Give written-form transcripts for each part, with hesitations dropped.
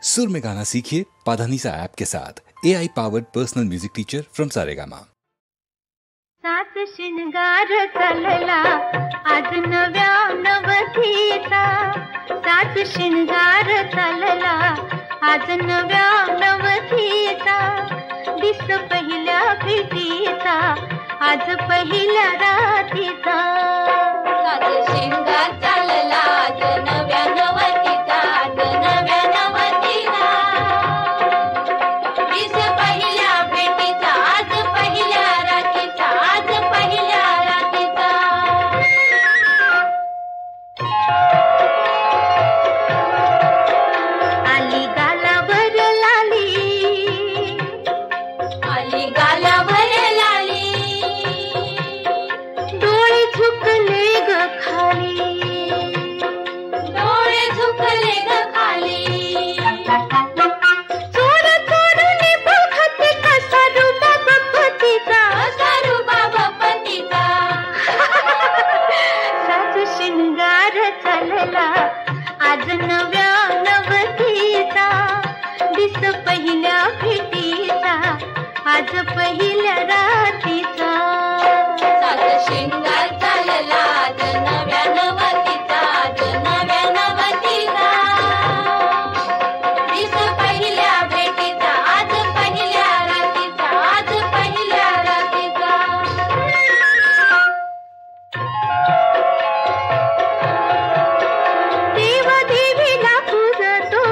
सुर में गाना सीखिए पाधानीसा ऐप के साथ। AI powered personal music teacher from Saregama. सात शिंगार चालला आज नव्या नवतीचा, सात शिंगार चालला आज नव्या नवतीचा, दिस पहिल्या भेटीचा आज पहिल्या रातीचा, सात शिंगार चालला आज नव्या नवतीचा, आज नव्या नवतीचा, दिस पहिल्या भेटीचा आज पहिल्या रातीचा, आज पहिल्या रातीचा, आली गालावर लाली, आली गालावर लाली, डोळे झुकले ग खाली, डोळे झुकले ग खाली, चोर चोरुनी बघते कसा रुबाब पतीचा, कसा रुबाब पतीचा, सात शिंगार चालला आज नव्या नवतीचा, दिस पहिल्या भेटीचा आज पहिल्या रातीचा, सात शिंगार चालला आज नव्या नवतीचा, आज नव्या नवतीचा, दिस पहिल्या भेटीचा आज पहिल्या रातीचा, आज पहिल्या रातीचा, देव देवीला पूजतो,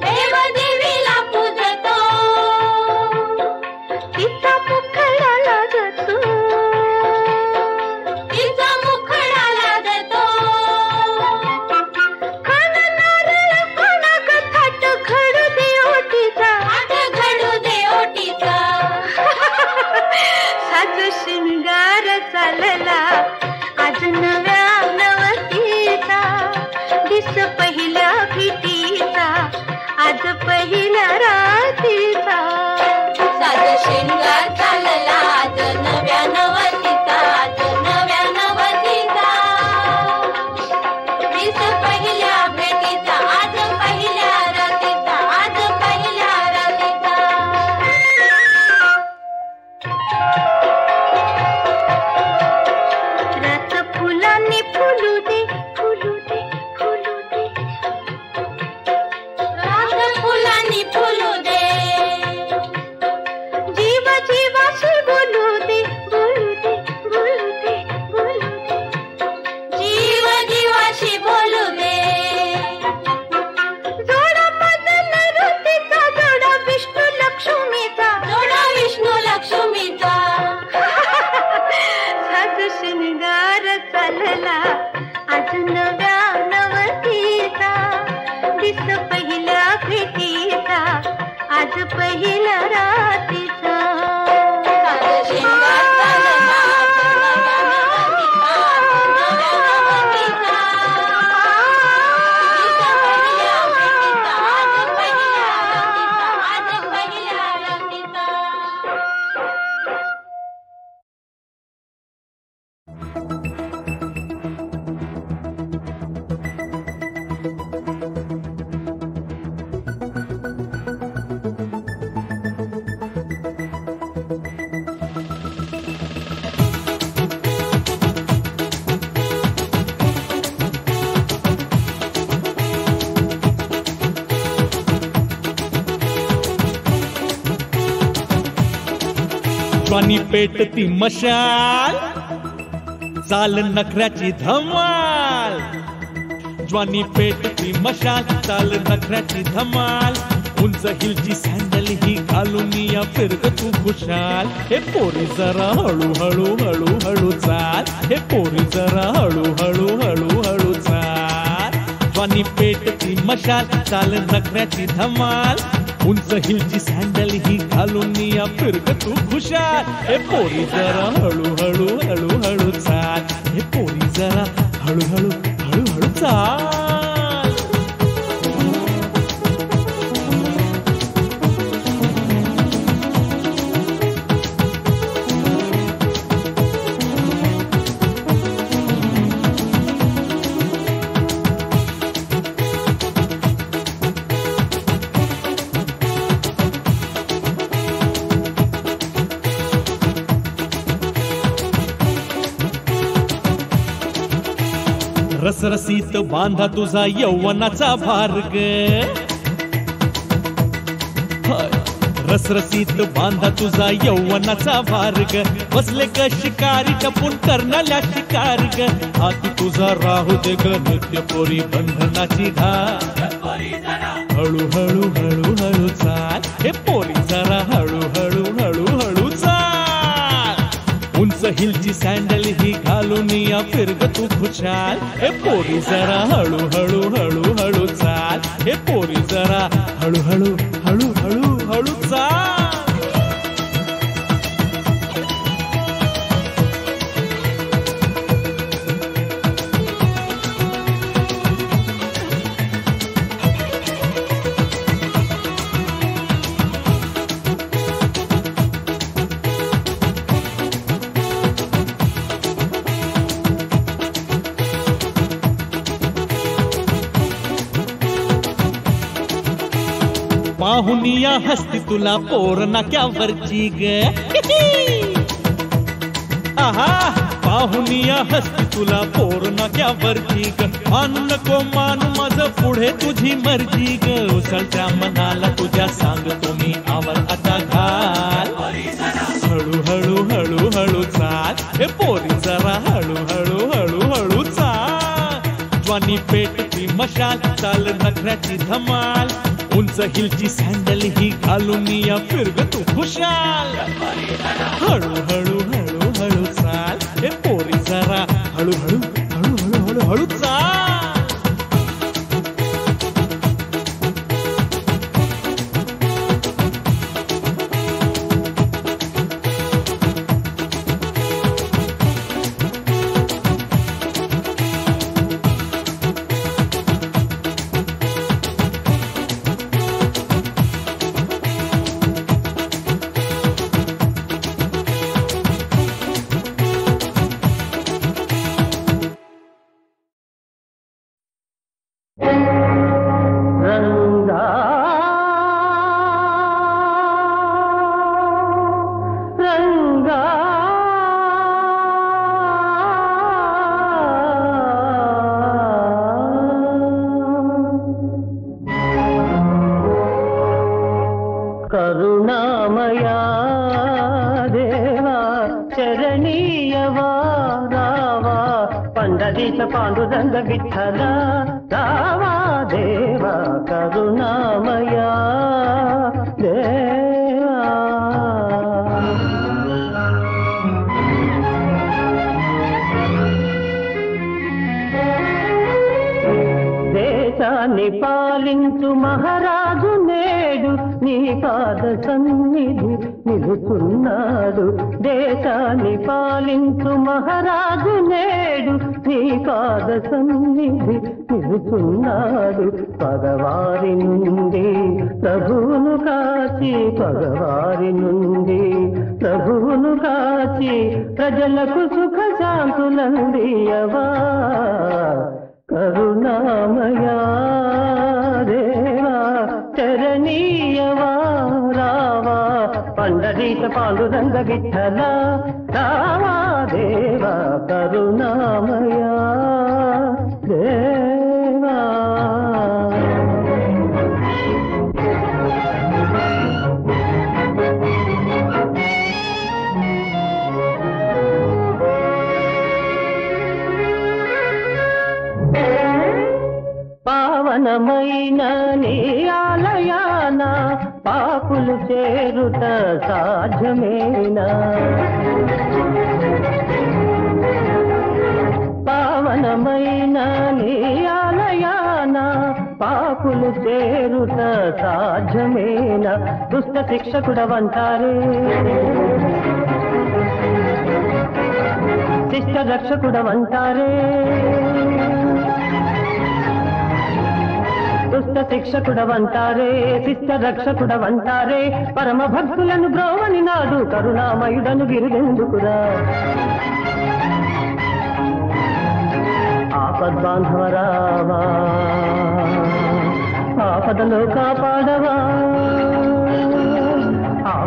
देव देवीला पूजतो, तिचा मुखडा लागतो, तिचा मुखडा लागतो, खान नारळ कोणा ग थाट घडू दे ओटीचा, थाट घडू दे ओटीचा, सात शिंगार चालला आज नव्या नवतीचा, दिस पहिल्या भेटीचा आज पहिल्या रातीचा, सात शिंगार चालला आज नव्या नवतीचा, आज नव्या नवतीचा, दिस पहिल्या भेटीचा आज पहिल्या रातीचा, आज पहिल्या रातीचा, रात फुलांनी फुलू दे, फुलू दे, फुलू दे, रात फुलांनी फुलू दे, जीव जीवाशी बोलू दे, बोलू दे, बोलू दे, बोलू दे, जीव जीवाशी बोलू दे, जोडा बदल ऋतीचा, जोडा विष्णू लक्ष्मीचा, जोडा विष्णू लक्ष्मीचा, सात शिंगार चालला आज नव्या नवतीचा, दिस पहिल्या भेटीचा आज पहिल्या रातीचा, सात शिंगार चालला आज नव्या नवतीचा, नव्या नवतीचा, दिस पहिल्या भेटीचा आज पहिल्या रातीचा, आज पहिल्या रातीचा. ज्वानी पेटती मशाल, चाल नखऱ्याची धमाल, ज्वानी पेटती मशाल, चाल नखऱ्याची धमाल, उंच हिलची सँडल ही घालून या फिरत तू खुशाल, हे पोरी जरा हळू हळू हळू हळू चाल, हे पोरी जरा हळू हळू हळू हळू चाल, ज्वानी पेटती मशाल, चाल नखऱ्याची धमाल, उंच हिलची सँडल ही घालून या फिरत तू खुशाल, हे पोरी जरा हळू हळू हळू हळू चाल, हे पोरी जरा हळू हळू हळू हळू चाल. रसरसीत बांधा तुझा यौवनाचा भार्ग, रसरसीत बांधा तुझा यौवनाचा भार्ग, बसले ग शिकारी टपून करणाऱ्या शिकार ग, हाती तुझा राहू दे ग नित्य पोरी बंधनाची ढाल, हळू हळू हळू हळू चाल हे पोरी जरा हळू हळू हळू हळू चाल, उंच हिलची सँडल ही घालून या फिरग तू खुशाल, हे पोरी जरा हळू हळू हळू हळू चाल, हे पोरी जरा हळू हळू हळू हळू हळू चाल. पाहुनिया हस्ती तुला पोर नाक्यावरची ग, आहा पाहुनिया हस्ती तुला पोर नाक्यावरची ग, मान नको मान माझ पुढे तुझी मर्जी ग, उसळत्या मनाला तुझ्या सांगतो मी आवर आता घाल, हळू हळू हळू हळू चाल हे पोरी जरा हळू हळू हळू हळू चाल, ज्वानी पेटती मशाल चाल नखऱ्याची धमाल, उंच हिलची सँडल ही घालून या फिरग तू खुशाल, हळू हळू हळू हळू चाल हे पोरी जरा हळू हळू हळू हळू हळू हळू चाल. కరుణామయా దేవా చరణీయవా రావా పండరీశ పాండురంగ విఠల రావా దేవా కరుణామయా దేవా. దేశాన్ని పాలించు మహారాజు నేడు నీ పాద సన్నిధి నిలుచున్నాడు, దేశాన్ని పాలించు మహారాజు నేడు నీ పాద సన్నిధి నిలుచున్నాడు, పగవారి నుండి ప్రభువును కాచి పగవారి నుండి ప్రభువును కాచి ప్రజలకు సుఖ శాంతులందియవా కరుణామయా దేవా చరణీయవా రావా పండరీశ పాండురంగ విఠల రావా దేవా కరుణామయా దేవా. పావనమైన నీ ఆలయాన పాపులు చేరుట సాధ్యమేనా, పావనమైన నీ ఆలయాన పాపులు చేరుట సాధ్యమేనా, దుష్ట శిక్షకుడవంటారే శిష్ట రక్షకుడవంటారే, దుష్ట శిక్షకుడవంటారే శిష్ట రక్షకుడవంటారే, పరమ భక్తులను బ్రోవని నాడు కరుణామయుడను గిరుగెందుకురా, ఆపద్బాంధవరావా ఆపదలో కాపాడవా,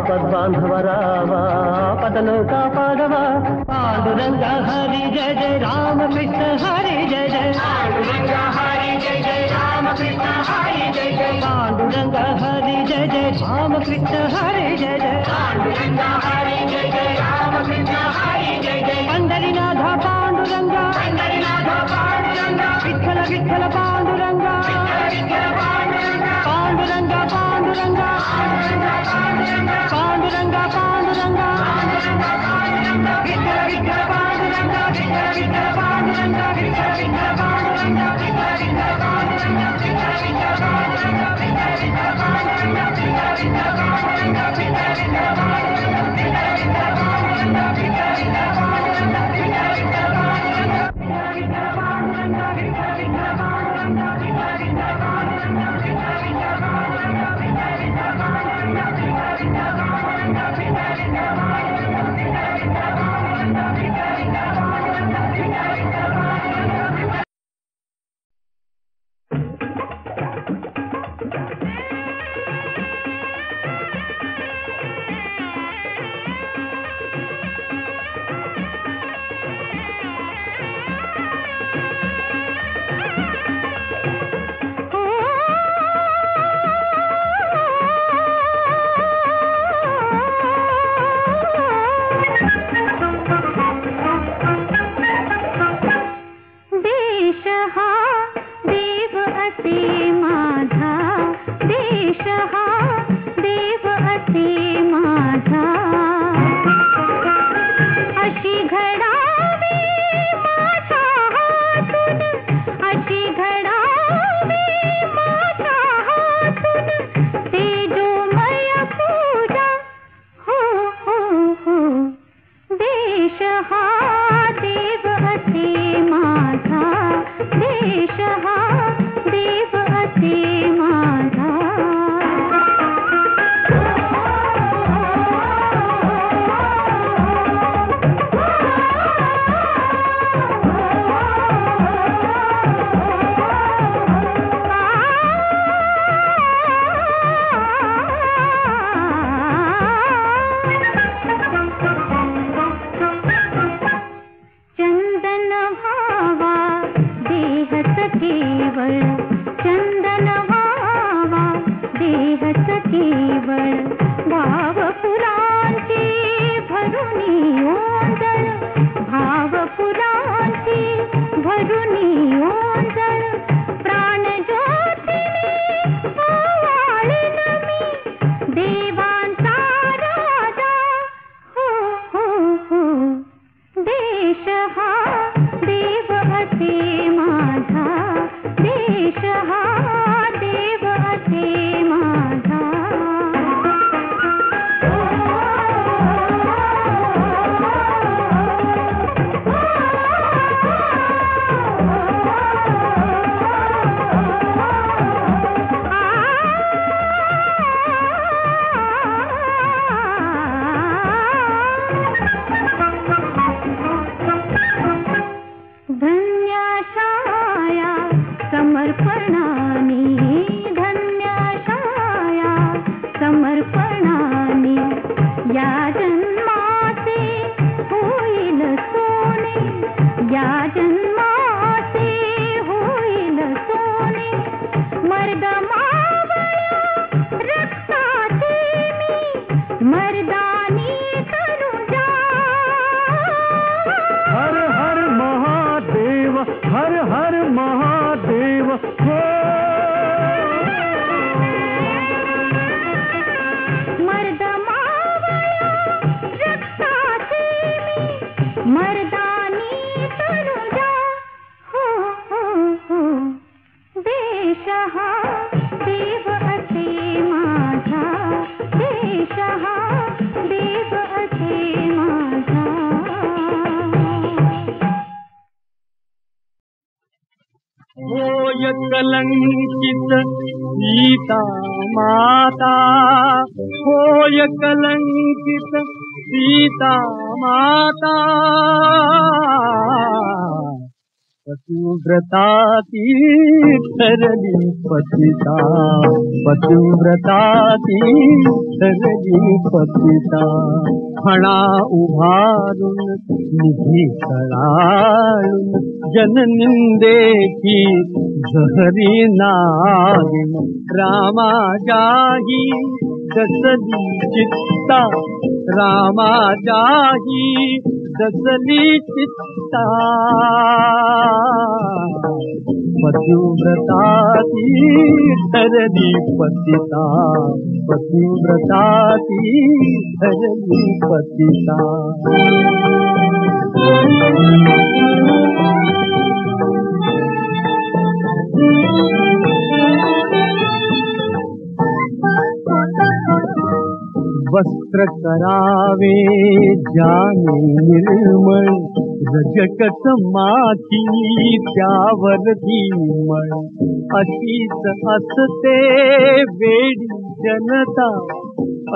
ఆపద్బాంధవ రావా పదనౌకా పాడవా పాండురంగ హరి జయ జయ రామకృష్ణ హరి జయ జయ పాండురంగ హరి జయ జయ రామకృష్ణ హరి జయ జయ పాండురంగ హరి జయ జయ రామకృష్ణ హరి జయ జయ పాండురంగ హరి జయ జయ రామకృష్ణ హరి జయ జయ పండరినాథ పాండురంగ పండరినాథ పాండురంగ విఠల విఠల పాండురంగ పాండురంగ పాండురంగ పాండురంగ పాండురంగ విఠల విఠల పాండురంగ విఠల విఠల పాండురంగ విఠల విఠల పాండురంగ విఠల విఠల పాండురంగ విఠల విఠల పాండురంగ విఠల విఠల పాండురంగ విఠల విఠల పాండురంగ విఠల విఠల పాండురంగ విఠల విఠల పాండురంగ విఠల విఠల పాండురంగ విఠల విఠల పాండురంగ कलंकित सीता माता होय कलंकित सीता माता पतिव्रताती ठरली पतिता, पतिव्रताती ठरली पतिता. फणा उभारून निधी कळाळून जननिंदेची झहरी नागिन रामाजाही दसली चित्ता, रामाजाही दसली चित्ता. पतिव्रताती ठरली पतिता, पतिव्रताती ठरली पतिता. वस्त्र करावे जाने निर्मळ, रजकच माथी त्यावर धीमळ. अशीच असते वेडी जनता,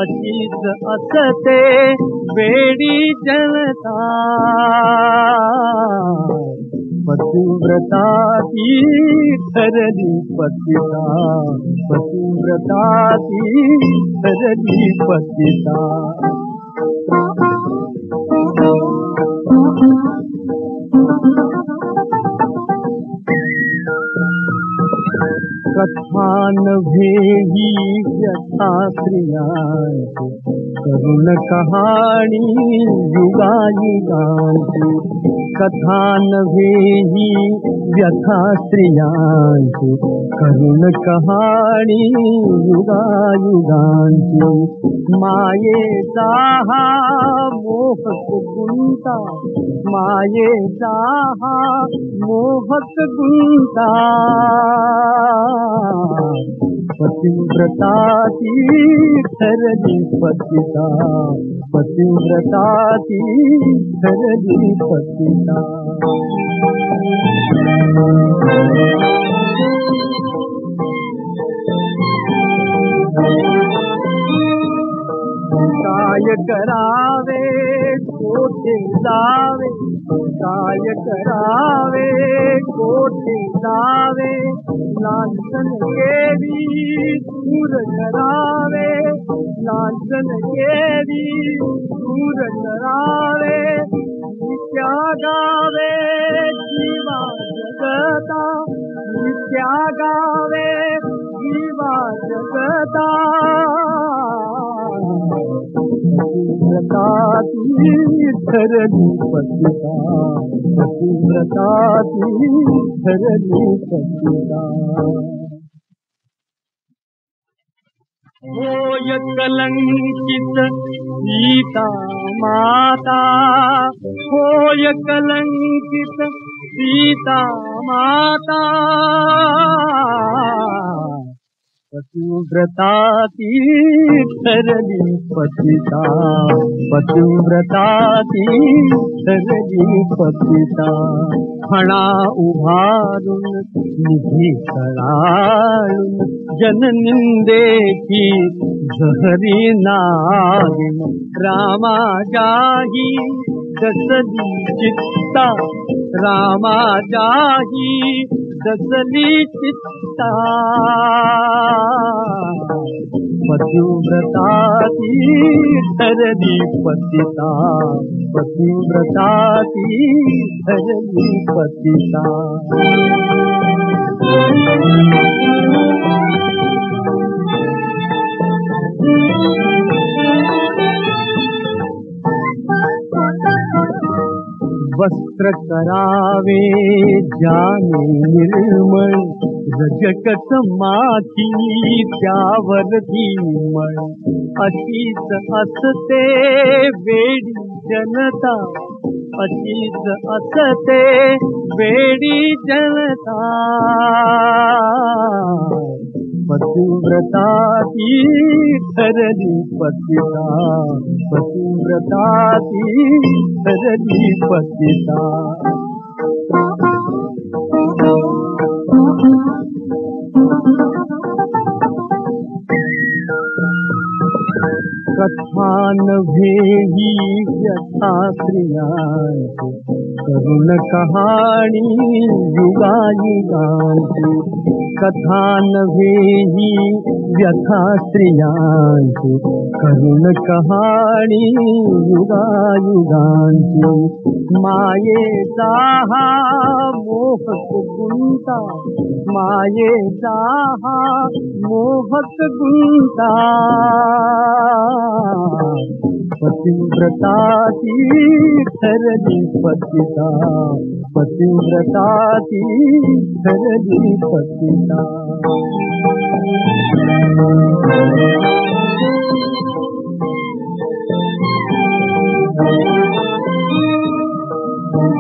अशीच असते वेडी जनता. पतिव्रताती ठरली पतिता, पतिव्रताती ठरली पतिता. कथा नव्हे ही व्यथा स्त्रियांची, करुण कहाणी युगायुगांची. कथा नव्हे ही व्यथा स्त्रियांची, करुण कहाणी युगायुगांची. मायेचा हा मोहक गुंता, मायेचा हा मोहक गुंता. पतिव्रताती ठरली पतिता, पतिव्रताती ठरली पतिता. काय करावे कोठे जावे, काय करावे कोठे जावे. लांछन केवी दूर करावे, लांछन केवी दूर करावे. नित्या गावे जीवा जगता, नित्या गावे जीवा जगता. पतिव्रताती ठरली पतिता, पतिव्रताती ठरली पतिता. होय कलंकित सीता माता, होय कलंकित सीता माता. पतिव्रताती ठरली पतिता, पतिव्रताती ठरली पतिता. फणा उभारून निधी कळाळून जननिंदेची झहरी नागिन रामाजाही दसली चित्ता, रामाजाही दसली चित्ता. पतिव्रताती ठरली पतिता, पतिव्रताती ठरली पतिता. वस्त्र करावे जाने निर्मळ, रजकच माथी त्यावर धीमळ. अशीच असते वेडी जनता, अशीच असते वेडी जनता. पतिव्रताती ठरली पतिता, पतिव्रताती ठरली पतिता. कथा नव्हे ही व्यथा स्त्रियांची, करुण कहाणी युगायुगांची, कथा नव्हे ही व्यथा स्त्रियांची, करुण कहाणी युगायुगांची. मायेचा हा मोहक गुंता, मायेचा हा मोहक गुंता, पतिव्रता ती ठरली पतिता, पतिव्रता ती ठरली पतिता.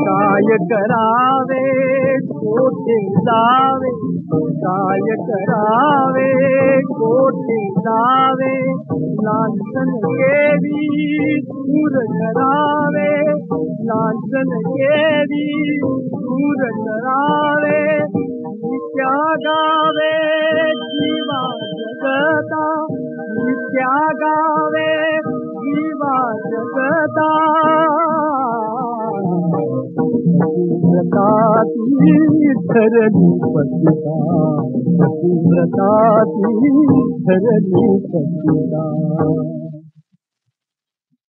काय करावे कोठे जावे, काय करावे कोठे जावे, लांछन केवी दूर करावे, लांछन केवी दूर करावे. नित्या गावे जीवा जगता, नित्या गावे जीवा जगता, पतिव्रता ती ठरली पतिता, पतिव्रता ती ठरली पतिता.